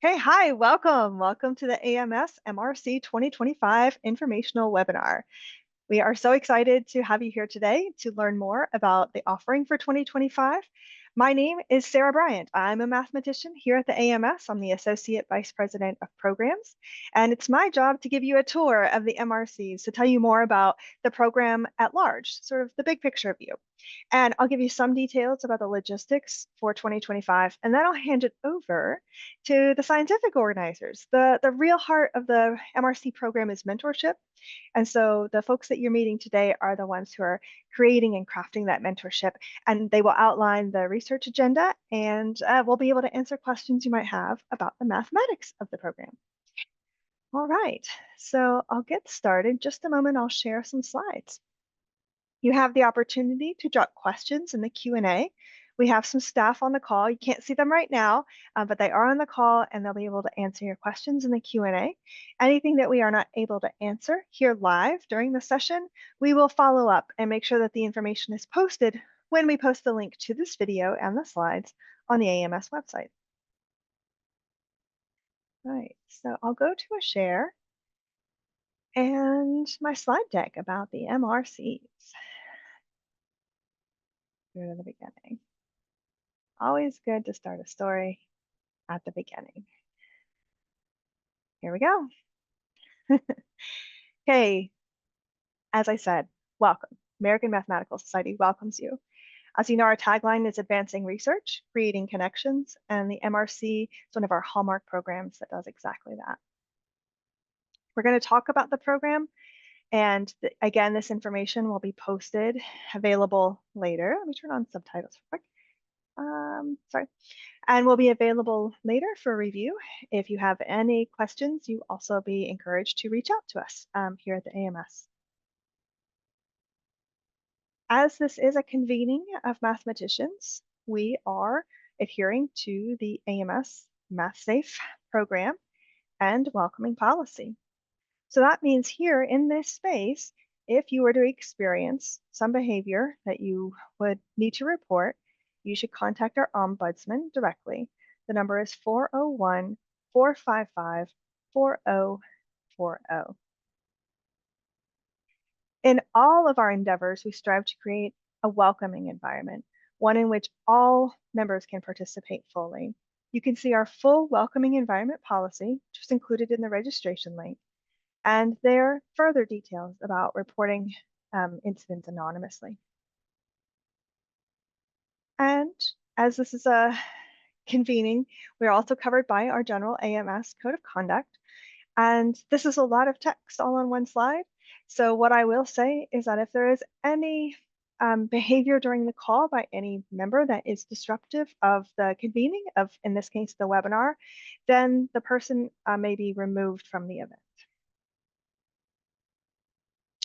Okay, hi, welcome. Welcome to the AMS MRC 2025 informational webinar. We are so excited to have you here today to learn more about the offering for 2025. My name is Sarah Bryant. I'm a mathematician here at the AMS. I'm the Associate Vice President of Programs, and it's my job to give you a tour of the MRCs to tell you more about the program at large, sort of the big picture view. And I'll give you some details about the logistics for 2025, and then I'll hand it over to the scientific organizers. The real heart of the MRC program is mentorship. And so the folks that you're meeting today are the ones who are creating and crafting that mentorship, and they will outline the research agenda, and we'll be able to answer questions you might have about the mathematics of the program. All right, so I'll get started. Just a moment, I'll share some slides. You have the opportunity to drop questions in the Q&A. We have some staff on the call. You can't see them right now, but they are on the call and they'll be able to answer your questions in the Q&A. Anything that we are not able to answer here live during the session, we will follow up and make sure that the information is posted when we post the link to this video and the slides on the AMS website. All right, so I'll go to a share and my slide deck about the MRCs. Go to the beginning. Always good to start a story at the beginning. Here we go. Okay, as I said, welcome. American Mathematical Society welcomes you. As you know, our tagline is advancing research, creating connections, and the MRC is one of our hallmark programs that does exactly that. We're going to talk about the program, and again, this information will be posted, available later. Let me turn on subtitles real quick. Sorry. And will be available later for review. If you have any questions, you also be encouraged to reach out to us here at the AMS. As this is a convening of mathematicians, we are adhering to the AMS MathSafe program and welcoming policy. So that means here in this space, if you were to experience some behavior that you would need to report, you should contact our ombudsman directly. The number is 401-455-4040. In all of our endeavors, we strive to create a welcoming environment, one in which all members can participate fully. You can see our full welcoming environment policy, which is included in the registration link, and there are further details about reporting incidents anonymously. And as this is a convening, we're also covered by our general AMS Code of Conduct. And this is a lot of text all on one slide. So what I will say is that if there is any behavior during the call by any member that is disruptive of the convening of, in this case, the webinar, then the person may be removed from the event.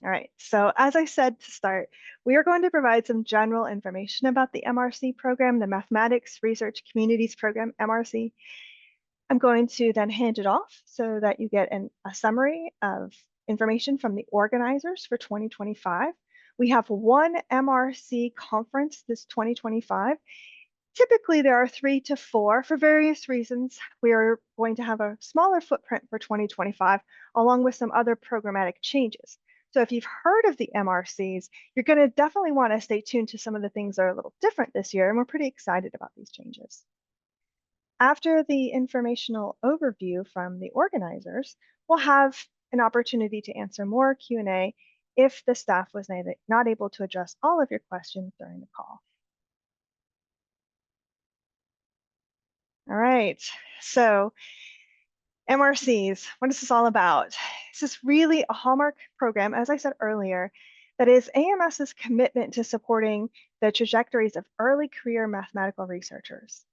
All right, so as I said to start, we are going to provide some general information about the MRC program, the Mathematics Research Communities Program, MRC. I'm going to then hand it off so that you get a summary of information from the organizers for 2025. We have one MRC conference this 2025. Typically, there are 3 to 4 for various reasons. We are going to have a smaller footprint for 2025, along with some other programmatic changes. So if you've heard of the MRCs, you're going to definitely want to stay tuned to some of the things that are a little different this year, and we're pretty excited about these changes. After the informational overview from the organizers, we'll have an opportunity to answer more Q&A if the staff was not able to address all of your questions during the call. All right, so MRCs, what is this all about? This is really a hallmark program, as I said earlier, that is AMS's commitment to supporting the trajectories of early career mathematical researchers.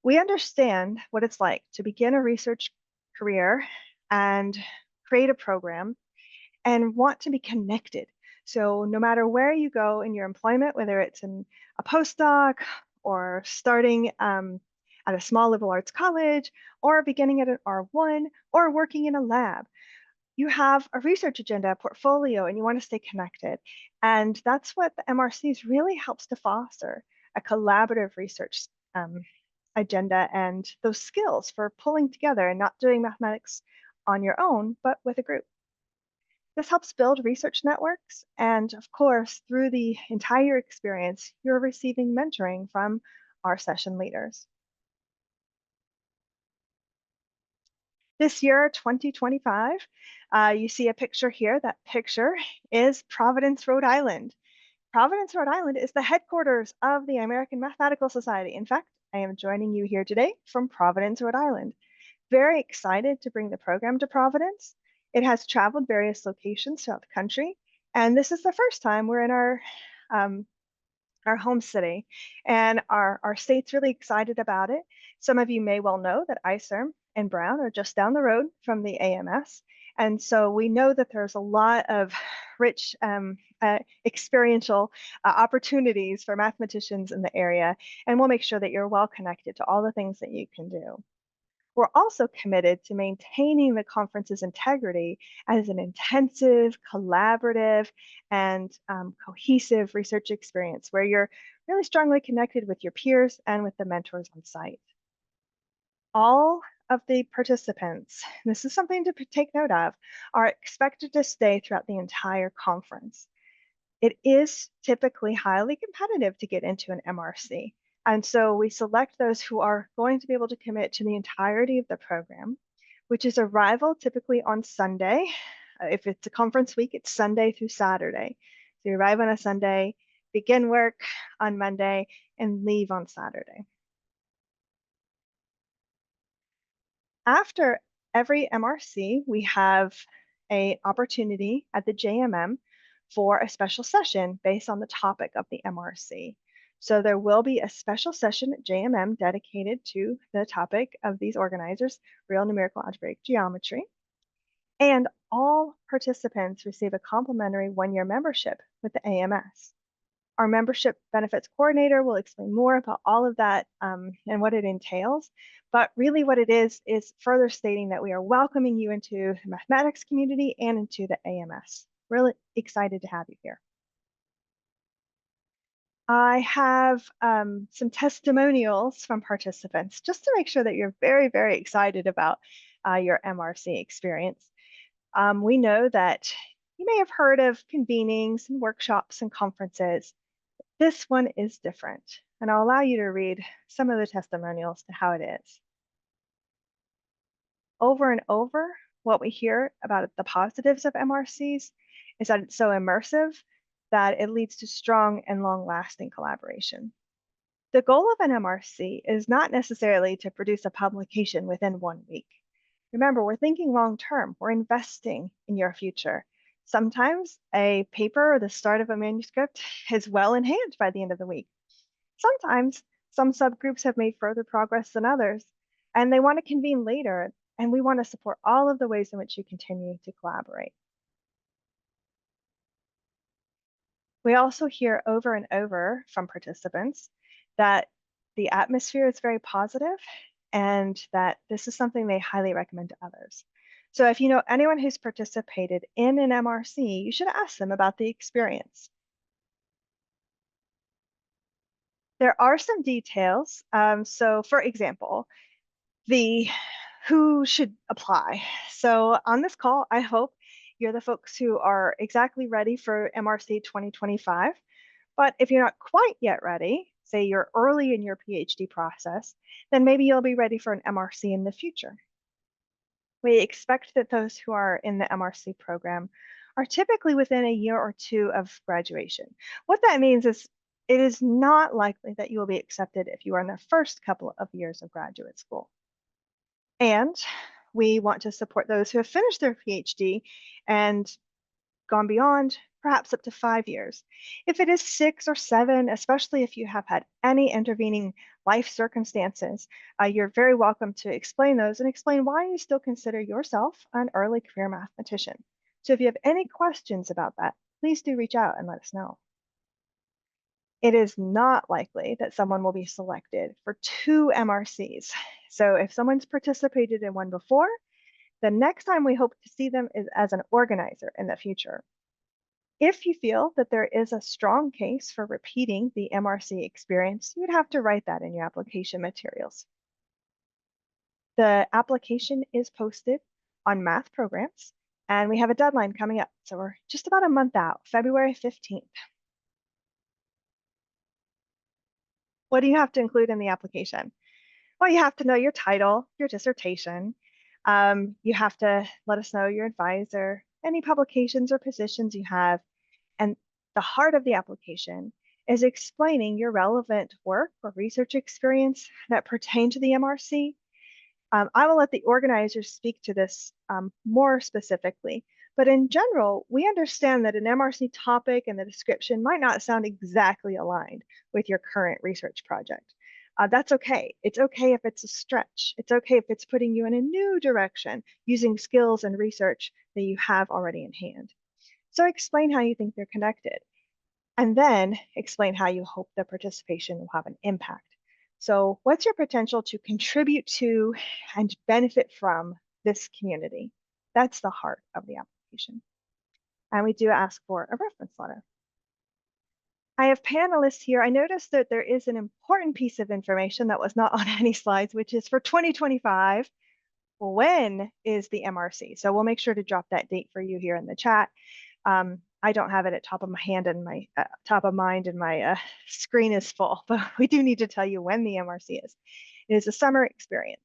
We understand what it's like to begin a research career and create a program and want to be connected. So no matter where you go in your employment, whether it's in a postdoc or starting at a small liberal arts college, or beginning at an R1, or working in a lab, you have a research agenda, a portfolio, and you want to stay connected. And that's what the MRCs really helps to foster, a collaborative research agenda and those skills for pulling together and not doing mathematics on your own, but with a group. This helps build research networks, and of course, through the entire experience, you're receiving mentoring from our session leaders. This year, 2025, you see a picture here. That picture is Providence, Rhode Island. Providence, Rhode Island is the headquarters of the American Mathematical Society. In fact, I am joining you here today from Providence, Rhode Island. Very excited to bring the program to Providence. It has traveled various locations throughout the country, and this is the first time we're in our home city, and our state's really excited about it. Some of you may well know that ICERM and Brown are just down the road from the AMS, and so we know that there's a lot of rich experiential opportunities for mathematicians in the area, and we'll make sure that you're well connected to all the things that you can do. We're also committed to maintaining the conference's integrity as an intensive, collaborative, and cohesive research experience where you're really strongly connected with your peers and with the mentors on site. All of the participants, this is something to take note of, are expected to stay throughout the entire conference. It is typically highly competitive to get into an MRC. And so we select those who are going to be able to commit to the entirety of the program, which is arrival typically on Sunday. If it's a conference week, it's Sunday through Saturday. So you arrive on a Sunday, begin work on Monday, and leave on Saturday. After every MRC, we have an opportunity at the JMM for a special session based on the topic of the MRC. So there will be a special session at JMM dedicated to the topic of these organizers, real numerical algebraic geometry. And all participants receive a complimentary one-year membership with the AMS. Our membership benefits coordinator will explain more about all of that and what it entails. But really what it is further stating that we are welcoming you into the mathematics community and into the AMS. Really excited to have you here. I have some testimonials from participants just to make sure that you're very, very excited about your MRC experience. We know that you may have heard of convenings and workshops and conferences. This one is different, and I'll allow you to read some of the testimonials to how it is. Over and over, what we hear about the positives of MRCs is that it's so immersive that it leads to strong and long-lasting collaboration. The goal of an MRC is not necessarily to produce a publication within 1 week. Remember, we're thinking long-term. We're investing in your future. Sometimes a paper or the start of a manuscript is well in hand by the end of the week. Sometimes some subgroups have made further progress than others, and they want to convene later, and we want to support all of the ways in which you continue to collaborate. We also hear over and over from participants that the atmosphere is very positive and that this is something they highly recommend to others. So if you know anyone who's participated in an MRC, you should ask them about the experience. There are some details. So for example, who should apply. So on this call, I hope you're the folks who are exactly ready for MRC 2025. But if you're not quite yet ready, say you're early in your PhD process, then maybe you'll be ready for an MRC in the future. We expect that those who are in the MRC program are typically within a year or two of graduation. What that means is it is not likely that you will be accepted if you are in the first couple of years of graduate school. And we want to support those who have finished their PhD and gone beyond, perhaps up to 5 years. If it is 6 or 7, especially if you have had any intervening life circumstances, you're very welcome to explain those and explain why you still consider yourself an early career mathematician. So if you have any questions about that, please do reach out and let us know. It is not likely that someone will be selected for 2 MRCs. So if someone's participated in one before, the next time we hope to see them is as an organizer in the future. If you feel that there is a strong case for repeating the MRC experience, you would have to write that in your application materials. The application is posted on Math Programs, and we have a deadline coming up. So we're just about a month out, February 15th. What do you have to include in the application? Well, you have to know your title, your dissertation. You have to let us know your advisor, any publications or positions you have. And the heart of the application is explaining your relevant work or research experience that pertain to the MRC. I will let the organizers speak to this more specifically, but in general, we understand that an MRC topic and the description might not sound exactly aligned with your current research project. That's okay. It's okay if it's a stretch. It's okay if it's putting you in a new direction using skills and research that you have already in hand. So explain how you think they're connected, and then explain how you hope the participation will have an impact. So what's your potential to contribute to and benefit from this community? That's the heart of the application. And we do ask for a reference letter. I have panelists here. I noticed that there is an important piece of information that was not on any slides, which is for 2025, when is the MRC? So we'll make sure to drop that date for you here in the chat. I don't have it at top of my hand and my top of mind, and my screen is full, but we do need to tell you when the MRC is. It is a summer experience.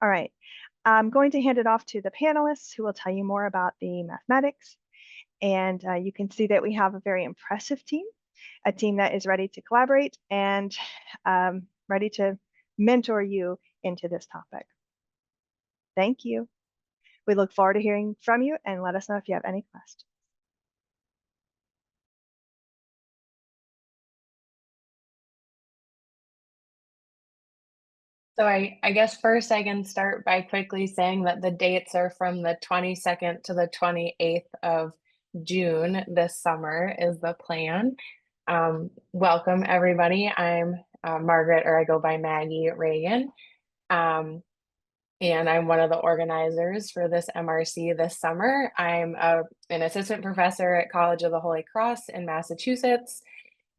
All right, I'm going to hand it off to the panelists who will tell you more about the mathematics. And you can see that we have a very impressive team, a team that is ready to collaborate and ready to mentor you into this topic. Thank you. We look forward to hearing from you, and let us know if you have any questions. So I guess first I can start by quickly saying that the dates are from the 22nd to the 28th of June this summer is the plan. Welcome everybody. I'm Margaret, or I go by Maggie Regan. And I'm one of the organizers for this MRC this summer. I'm an assistant professor at College of the Holy Cross in Massachusetts.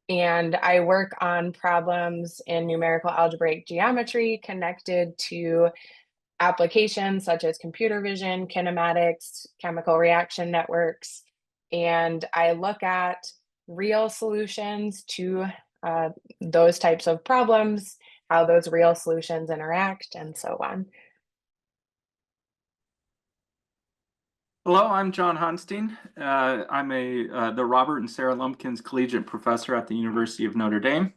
And I work on problems in numerical algebraic geometry connected to applications such as computer vision, kinematics, chemical reaction networks. And I look at real solutions to those types of problems, how those real solutions interact, and so on. Hello, I'm John Hauenstein. I'm the Robert and Sarah Lumpkins Collegiate Professor at the University of Notre Dame.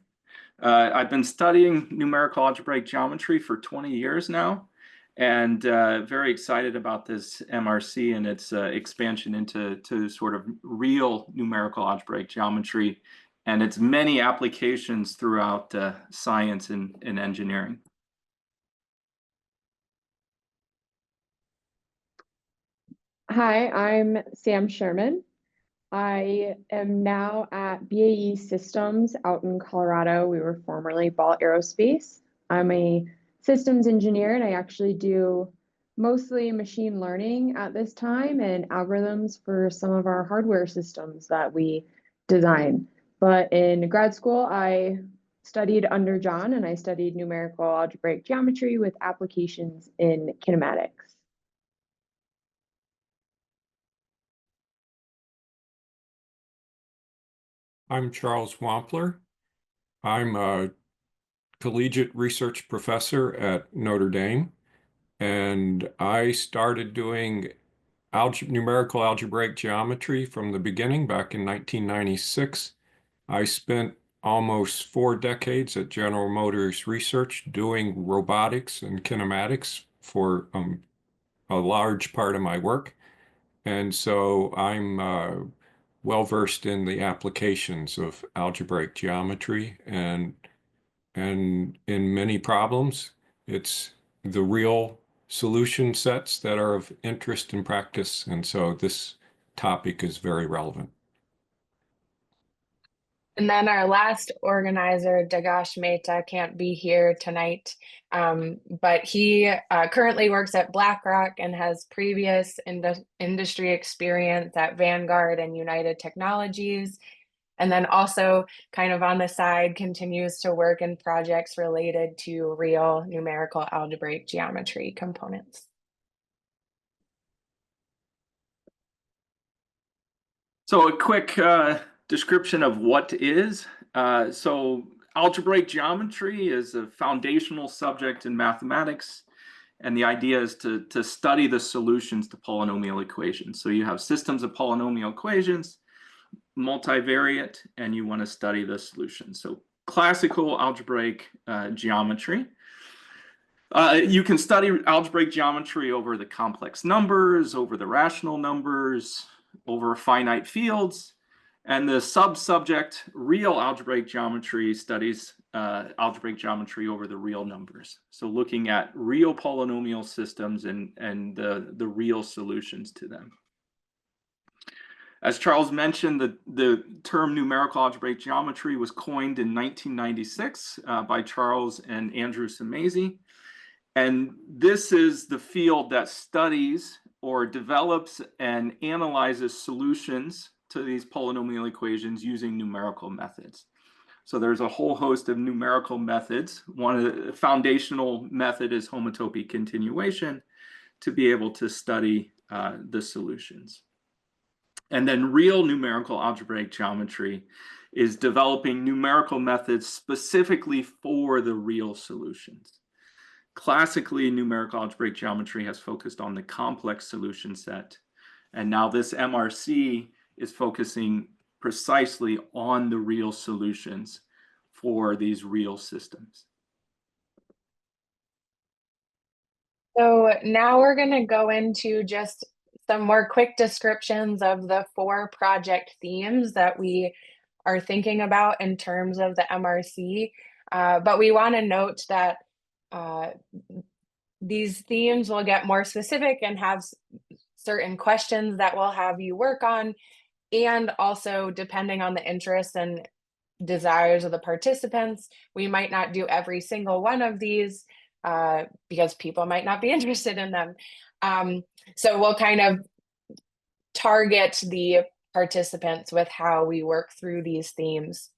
I've been studying numerical algebraic geometry for 20 years now, and very excited about this MRC and its expansion into sort of real numerical algebraic geometry and its many applications throughout science and engineering. Hi, I'm Sam Sherman. I am now at BAE Systems out in Colorado. We were formerly Ball Aerospace. I'm a systems engineer, and I actually do mostly machine learning at this time and algorithms for some of our hardware systems that we design. But in grad school, I studied under John, and I studied numerical algebraic geometry with applications in kinematics. I'm Charles Wampler. I'm a collegiate research professor at Notre Dame, and I started doing numerical algebraic geometry from the beginning back in 1996. I spent almost 4 decades at General Motors Research doing robotics and kinematics for a large part of my work. And so I'm well-versed in the applications of algebraic geometry, and in many problems, it's the real solution sets that are of interest in practice, and so this topic is very relevant. And then our last organizer, Dagash Mehta, can't be here tonight, but he currently works at BlackRock and has previous industry experience at Vanguard and United Technologies. And then also kind of on the side continues to work in projects related to real numerical algebraic geometry components. So a quick description of what is. So algebraic geometry is a foundational subject in mathematics. And the idea is to study the solutions to polynomial equations. So you have systems of polynomial equations, multivariate, and you want to study the solutions. So classical algebraic geometry. You can study algebraic geometry over the complex numbers, over the rational numbers, over finite fields. And the sub-subject, real algebraic geometry, studies algebraic geometry over the real numbers. So looking at real polynomial systems and the real solutions to them. As Charles mentioned, the term numerical algebraic geometry was coined in 1996 by Charles and Andrew Samese. And this is the field that studies or develops and analyzes solutions to these polynomial equations using numerical methods. So there's a whole host of numerical methods. One of the foundational method is homotopy continuation to be able to study the solutions. And then real numerical algebraic geometry is developing numerical methods specifically for the real solutions. Classically, numerical algebraic geometry has focused on the complex solution set. And now this MRC is focusing precisely on the real solutions for these real systems. So now we're going to go into just some more quick descriptions of the 4 project themes that we are thinking about in terms of the MRC. But we want to note that these themes will get more specific and have certain questions that we'll have you work on. And also, depending on the interests and desires of the participants, we might not do every single one of these because people might not be interested in them. So we'll kind of target the participants with how we work through these themes.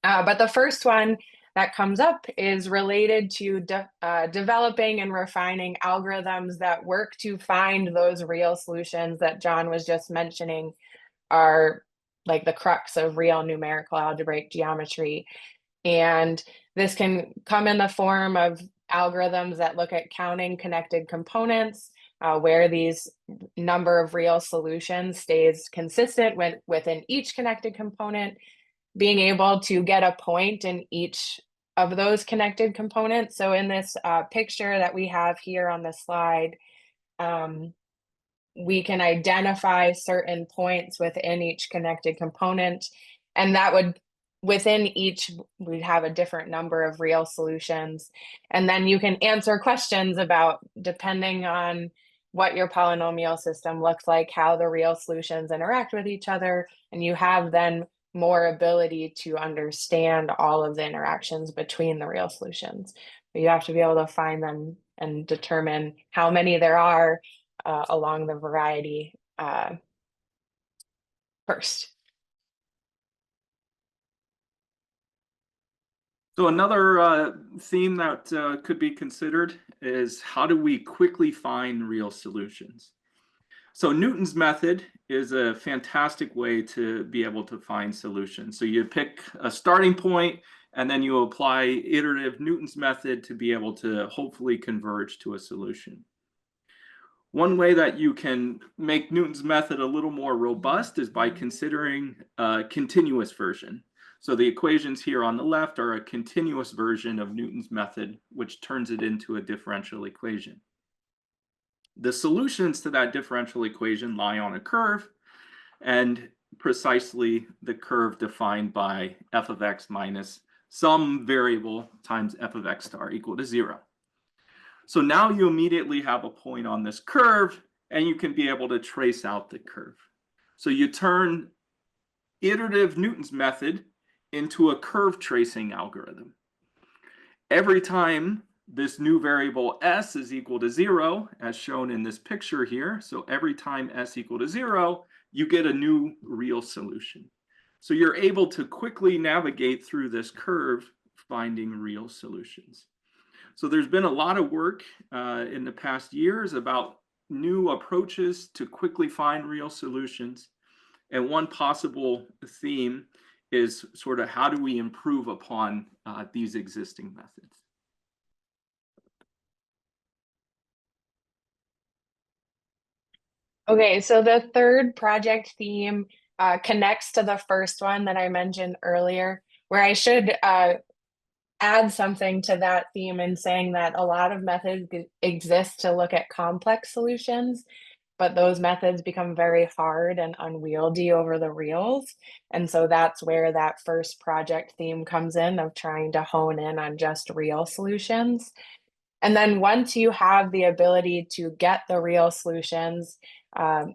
But the first one that comes up is related to developing and refining algorithms that work to find those real solutions that John was just mentioning are like the crux of real numerical algebraic geometry. And this can come in the form of algorithms that look at counting connected components, where these number of real solutions stays consistent within each connected component, being able to get a point in each of those connected components. So in this picture that we have here on the slide, we can identify certain points within each connected component, and that would, within each, we'd have a different number of real solutions. And then you can answer questions about, depending on what your polynomial system looks like, how the real solutions interact with each other, and you have then more ability to understand all of the interactions between the real solutions. But you have to be able to find them and determine how many there are along the variety first. So another theme that could be considered is, how do we quickly find real solutions? So Newton's method is a fantastic way to be able to find solutions. So you pick a starting point and then you apply iterative Newton's method to be able to hopefully converge to a solution. One way that you can make Newton's method a little more robust is by considering a continuous version. So the equations here on the left are a continuous version of Newton's method, which turns it into a differential equation. The solutions to that differential equation lie on a curve, and precisely the curve defined by f of x minus some variable times f of x star equal to 0. So now you immediately have a point on this curve, and you can be able to trace out the curve. So you turn iterative Newton's method into a curve tracing algorithm. Every time this new variable s is equal to 0, as shown in this picture here, so every time s equal to 0, you get a new real solution. So you're able to quickly navigate through this curve, finding real solutions. So there's been a lot of work in the past years about new approaches to quickly find real solutions. And one possible theme is sort of how do we improve upon these existing methods? Okay, so the third project theme connects to the first one that I mentioned earlier, where I should add something to that theme in saying that a lot of methods exist to look at complex solutions, but those methods become very hard and unwieldy over the reals. And so that's where that first project theme comes in, of trying to hone in on just real solutions. And then once you have the ability to get the real solutions,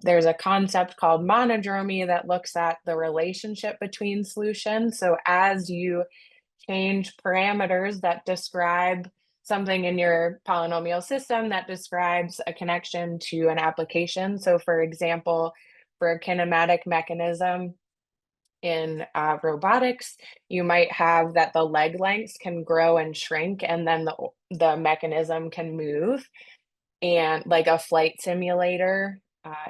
there's a concept called monodromy that looks at the relationship between solutions. So as you change parameters that describe something in your polynomial system that describes a connection to an application. So for example, for a kinematic mechanism in robotics, you might have that the leg lengths can grow and shrink, and then the mechanism can move, and like a flight simulator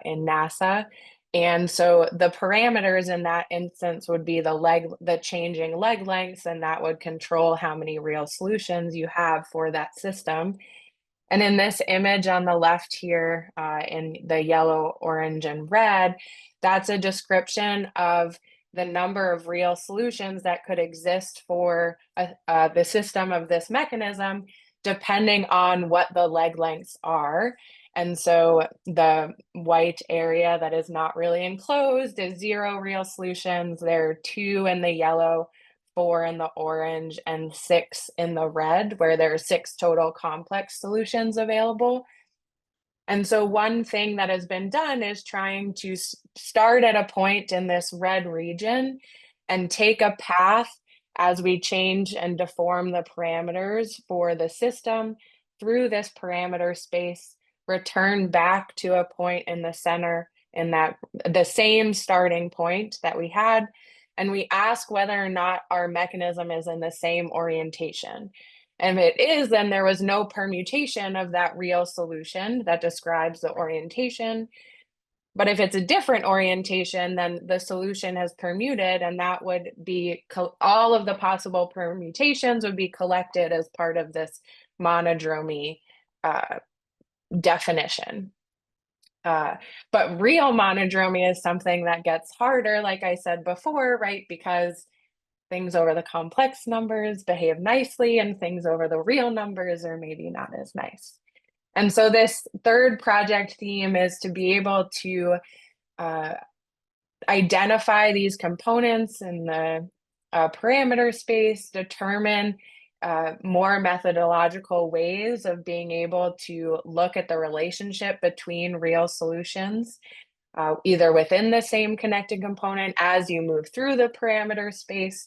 in NASA. And so the parameters in that instance would be the changing leg lengths, and that would control how many real solutions you have for that system. And in this image on the left here, in the yellow, orange, and red, that's a description of the number of real solutions that could exist for the system of this mechanism, depending on what the leg lengths are. And so the white area that is not really enclosed is 0 real solutions. There are 2 in the yellow, 4 in the orange, and 6 in the red, where there are 6 total complex solutions available. And so one thing that has been done is trying to start at a point in this red region and take a path as we change and deform the parameters for the system through this parameter space, return back to a point in the center, in that the same starting point that we had, and we ask whether or not our mechanism is in the same orientation. And if it is, then there was no permutation of that real solution that describes the orientation. But if it's a different orientation, then the solution has permuted, and that would be all of the possible permutations would be collected as part of this monodromy definition. But real monodromy is something that gets harder, like I said before, right? Because things over the complex numbers behave nicely, and things over the real numbers are maybe not as nice. And so this third project theme is to be able to identify these components in the parameter space, determine more methodological ways of being able to look at the relationship between real solutions, either within the same connected component as you move through the parameter space,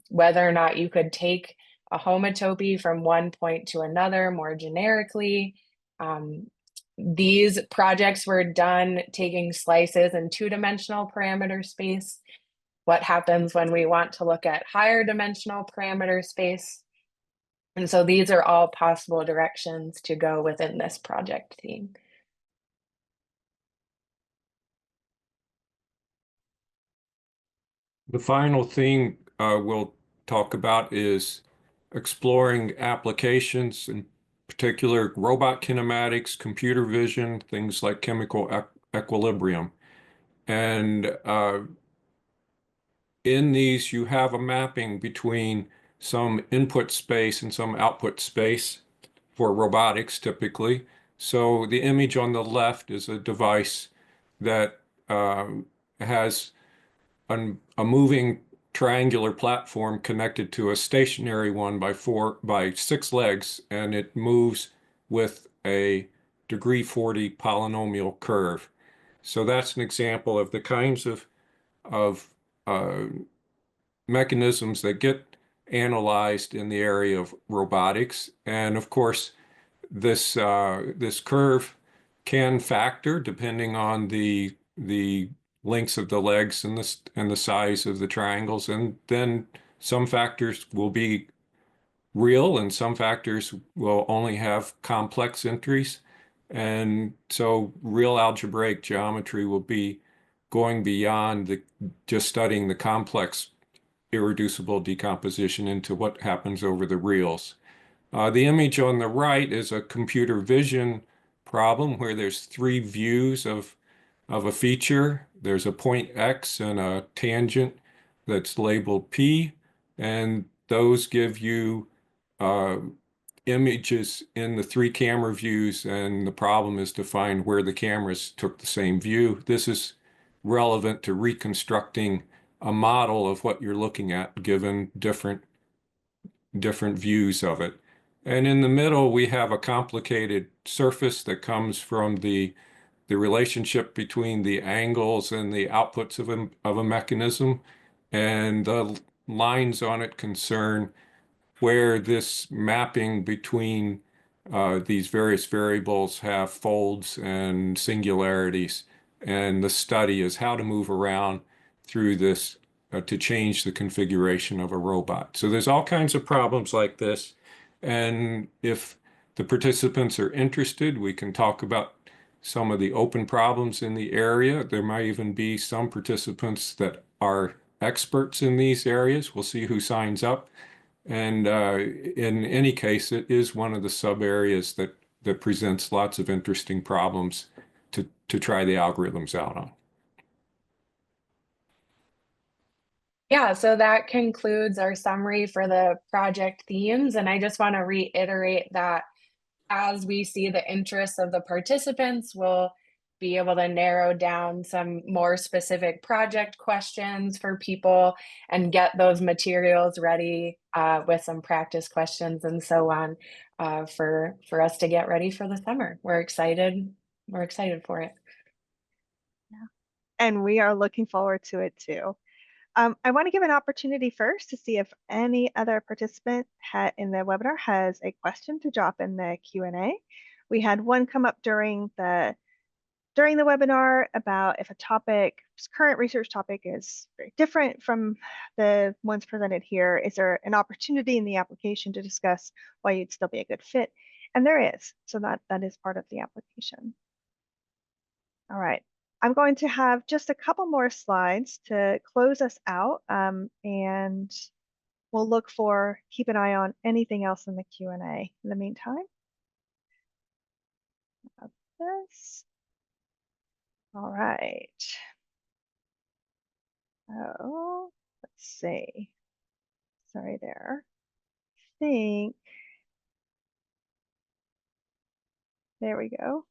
whether or not you could take a homotopy from one point to another more generically. These projects were done taking slices in 2-dimensional parameter space. What happens when we want to look at higher dimensional parameter space? And so these are all possible directions to go within this project theme. The final thing we'll talk about is exploring applications, in particular robot kinematics, computer vision, things like chemical equilibrium. And in these, you have a mapping between some input space and some output space for robotics typically. So the image on the left is a device that has a moving triangular platform connected to a stationary one by 6 legs, and it moves with a degree 40 polynomial curve. So that's an example of the kinds of mechanisms that get analyzed in the area of robotics. And of course, this curve can factor depending on the lengths of the legs and the size of the triangles, and then some factors will be real and some factors will only have complex entries. And so real algebraic geometry will be going beyond just studying the complex irreducible decomposition into what happens over the reals. The image on the right is a computer vision problem where there's three views of a feature. There's a point X and a tangent that's labeled P, and those give you images in the three camera views, and the problem is to find where the cameras took the same view. This is relevant to reconstructing a model of what you're looking at given different views of it. And in the middle, we have a complicated surface that comes from the relationship between the angles and the outputs of a mechanism. And the lines on it concern where this mapping between these various variables have folds and singularities. And the study is how to move around through this to change the configuration of a robot. So there's all kinds of problems like this. And if the participants are interested, we can talk about some of the open problems in the area. There might even be some participants that are experts in these areas. We'll see who signs up. And in any case, it is one of the sub areas that presents lots of interesting problems to try the algorithms out on. Yeah, so that concludes our summary for the project themes. And I just want to reiterate that as we see the interests of the participants, we'll be able to narrow down some more specific project questions for people and get those materials ready with some practice questions and so on for us to get ready for the summer. We're excited. We're excited for it. Yeah. And we are looking forward to it too. I want to give an opportunity first to see if any other participant in the webinar has a question to drop in the Q&A. We had one come up during the webinar about if a current research topic is very different from the ones presented here, is there an opportunity in the application to discuss why you'd still be a good fit? And there is, so that is part of the application. All right. I'm going to have just a couple more slides to close us out, and we'll keep an eye on anything else in the Q&A in the meantime. This. All right. Oh, let's see. Sorry there. I think. There we go.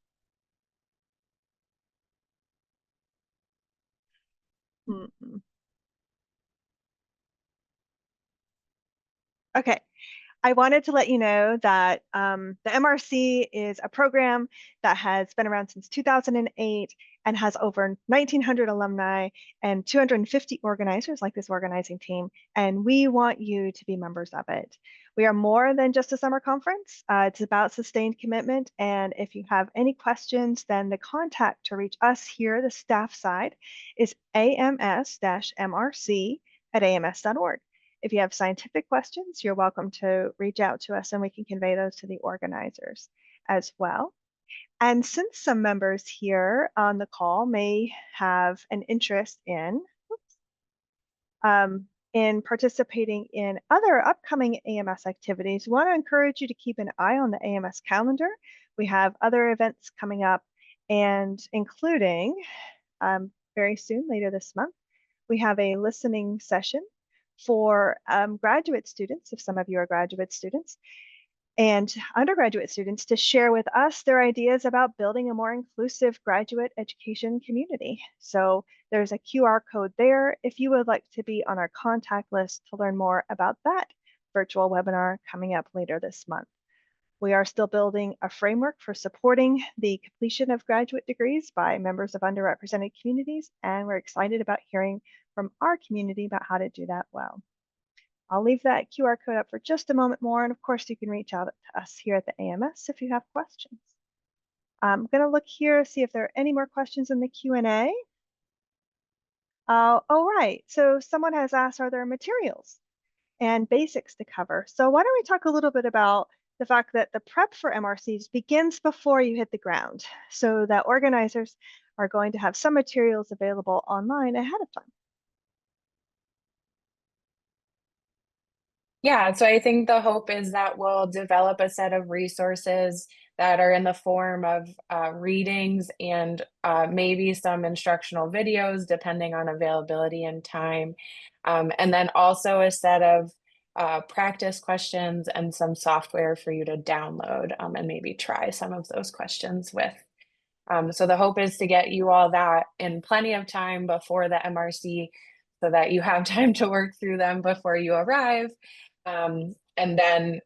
Okay. I wanted to let you know that the MRC is a program that has been around since 2008 and has over 1,900 alumni and 250 organizers like this organizing team, and we want you to be members of it. We are more than just a summer conference. It's about sustained commitment, and if you have any questions, then the contact to reach us here, the staff side, is ams-mrc@ams.org. If you have scientific questions, you're welcome to reach out to us and we can convey those to the organizers as well. And since some members here on the call may have an interest in participating in other upcoming AMS activities, we want to encourage you to keep an eye on the AMS calendar. We have other events coming up, and including very soon, later this month, we have a listening session for graduate students, if some of you are graduate students, and undergraduate students to share with us their ideas about building a more inclusive graduate education community. So there's a QR code there if you would like to be on our contact list to learn more about that virtual webinar coming up later this month. We are still building a framework for supporting the completion of graduate degrees by members of underrepresented communities, and we're excited about hearing from our community about how to do that well. I'll leave that QR code up for just a moment more, and of course you can reach out to us here at the AMS if you have questions. I'm going to look here, see if there are any more questions in the Q&A. Oh, right, so someone has asked, are there materials and basics to cover? So why don't we talk a little bit about the fact that the prep for MRCs begins before you hit the ground, so that organizers are going to have some materials available online ahead of time. Yeah, so I think the hope is that we'll develop a set of resources that are in the form of readings and maybe some instructional videos, depending on availability and time. And then also a set of practice questions and some software for you to download and maybe try some of those questions with. So the hope is to get you all that in plenty of time before the MRC so that you have time to work through them before you arrive, and then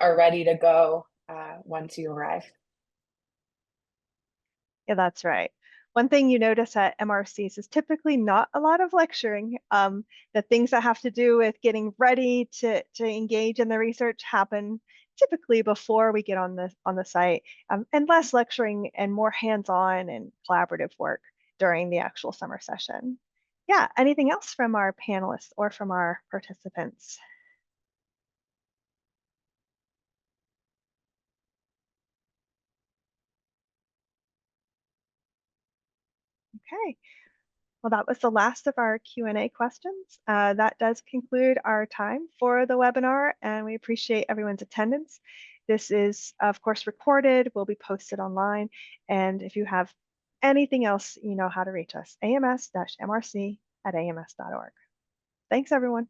are ready to go once you arrive. Yeah, that's right. One thing you notice at MRCs is typically not a lot of lecturing. The things that have to do with getting ready to engage in the research happen typically before we get on the site, and less lecturing and more hands-on and collaborative work during the actual summer session. Yeah, anything else from our panelists or from our participants? Okay. Well, that was the last of our Q&A questions. That does conclude our time for the webinar, and we appreciate everyone's attendance. This is, of course, recorded, will be posted online, and if you have anything else, you know how to reach us, ams-mrc@ams.org. Thanks, everyone.